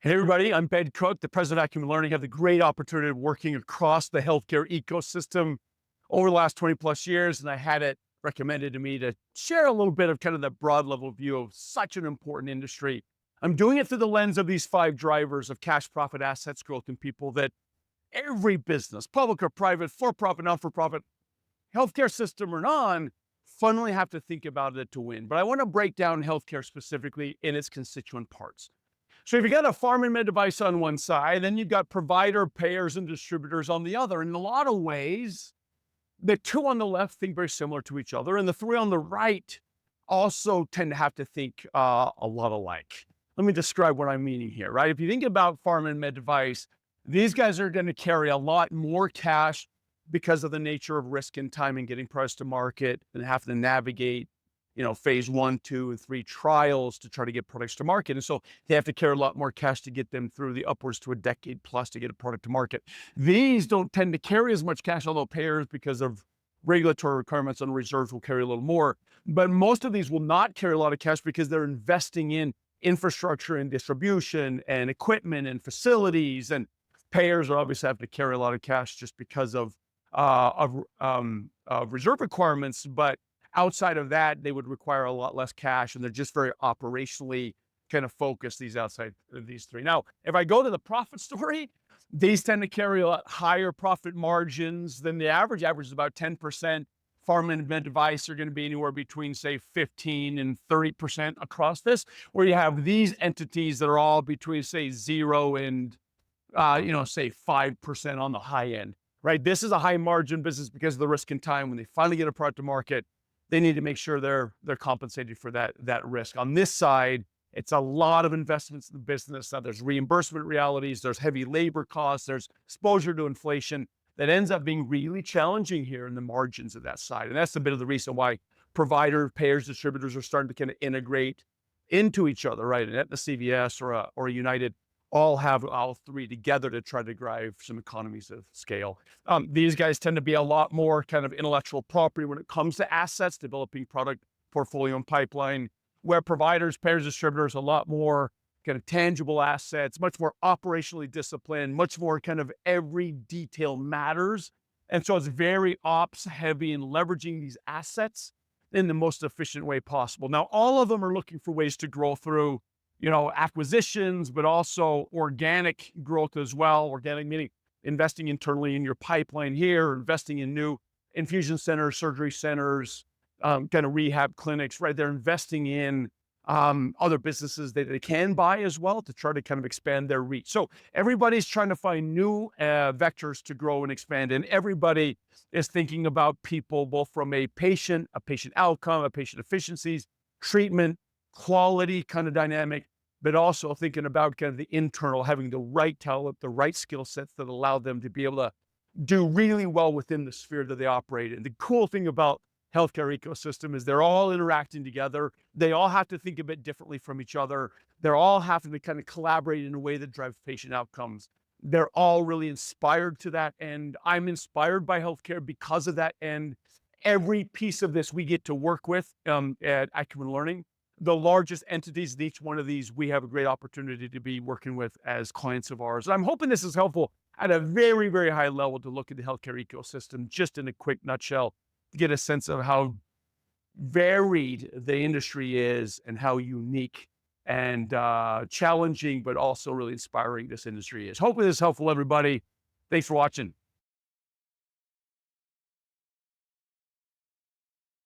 Hey everybody, I'm Ben Cook, the president of Acumen Learning. I have the great opportunity of working across the healthcare ecosystem over the last 20 plus years, and I had it recommended to me to share a little bit of kind of the broad level view of such an important industry. I'm doing it through the lens of these five drivers of cash, profit, assets, growth, and people that every business, public or private, for-profit, not-for-profit, healthcare system or non, fundamentally have to think about it to win. But I want to break down healthcare specifically in its constituent parts. So if you got a pharma and med device on one side, then you've got provider, payers, and distributors on the other. In a lot of ways, the two on the left think very similar to each other, and the three on the right also tend to have to think a lot alike. Let me describe what I'm meaning here, right? If you think about pharma and med device, these guys are going to carry a lot more cash because of the nature of risk and time in getting products to market and have to navigate phase 1, 2, and 3 trials to try to get products to market. And so they have to carry a lot more cash to get them through the upwards to a decade plus to get a product to market. These don't tend to carry as much cash, although payers, because of regulatory requirements on reserves, will carry a little more. But most of these will not carry a lot of cash because they're investing in infrastructure and distribution and equipment and facilities. And payers are obviously have to carry a lot of cash just because of reserve requirements. But outside of that, they would require a lot less cash, and they're just very operationally kind of focused, these three. Now, if I go to the profit story, these tend to carry a lot higher profit margins than the average. Average is about 10%. Pharma and med device are going to be anywhere between, say, 15 and 30% across this, where you have these entities that are all between, say, 0 and, say 5% on the high end, right? This is a high margin business because of the risk and time. When they finally get a product to market, they need to make sure they're compensated for that risk. On this side, it's a lot of investments in the business. Now, there's reimbursement realities, there's heavy labor costs, there's exposure to inflation that ends up being really challenging here in the margins of that side. And that's a bit of the reason why provider, payers, distributors are starting to kind of integrate into each other, right? And at the CVS or a United all have all three together to try to drive some economies of scale. These guys tend to be a lot more kind of intellectual property when it comes to assets, developing product portfolio and pipeline, where providers, payers, distributors, a lot more kind of tangible assets, much more operationally disciplined, much more kind of every detail matters. And so it's very ops heavy in leveraging these assets in the most efficient way possible. Now, all of them are looking for ways to grow through acquisitions, but also organic growth as well. Organic meaning investing internally in your pipeline here, investing in new infusion centers, surgery centers, kind of rehab clinics, right? They're investing in other businesses that they can buy as well to try to kind of expand their reach. So everybody's trying to find new vectors to grow and expand. And everybody is thinking about people, both from a patient outcome, a patient efficiencies, treatment, quality kind of dynamic, but also thinking about kind of the internal, having the right talent, the right skill sets that allow them to be able to do really well within the sphere that they operate in. The cool thing about healthcare ecosystem is they're all interacting together. They all have to think a bit differently from each other. They're all having to kind of collaborate in a way that drives patient outcomes. They're all really inspired to that end. I'm inspired by healthcare because of that end. Every piece of this we get to work with at Acumen Learning. The largest entities in each one of these, we have a great opportunity to be working with as clients of ours. And I'm hoping this is helpful at a very, very high level to look at the healthcare ecosystem, just in a quick nutshell, to get a sense of how varied the industry is and how unique and challenging, but also really inspiring this industry is. Hopefully this is helpful, everybody. Thanks for watching.